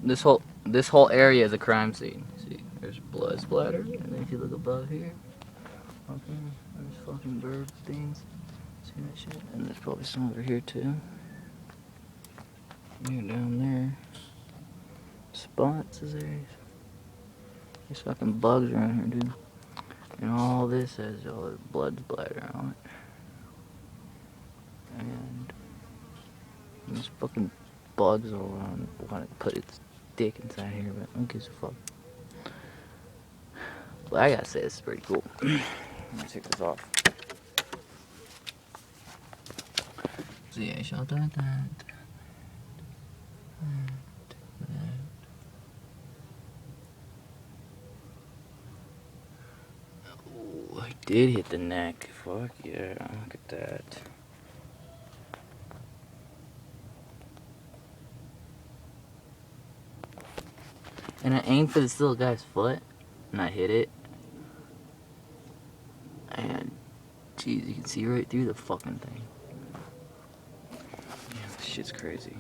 this whole area is a crime scene. See, there's blood splatter, and then if you look above here, okay, there's fucking bird things. See that shit? And there's probably some over here too. You're down there. Spots is there. There's fucking bugs around here, dude. And all this has all the blood splatter on it. And there's fucking bugs all around. Want to put its dick inside here, but who gives a fuck? But I gotta say, this is pretty cool. I'm gonna take this off. So yeah, I shot that. Oh, I did hit the neck. Fuck yeah, look at that. And I aimed for this little guy's foot, and I hit it. And, geez, you can see right through the fucking thing. Yeah, this shit's crazy.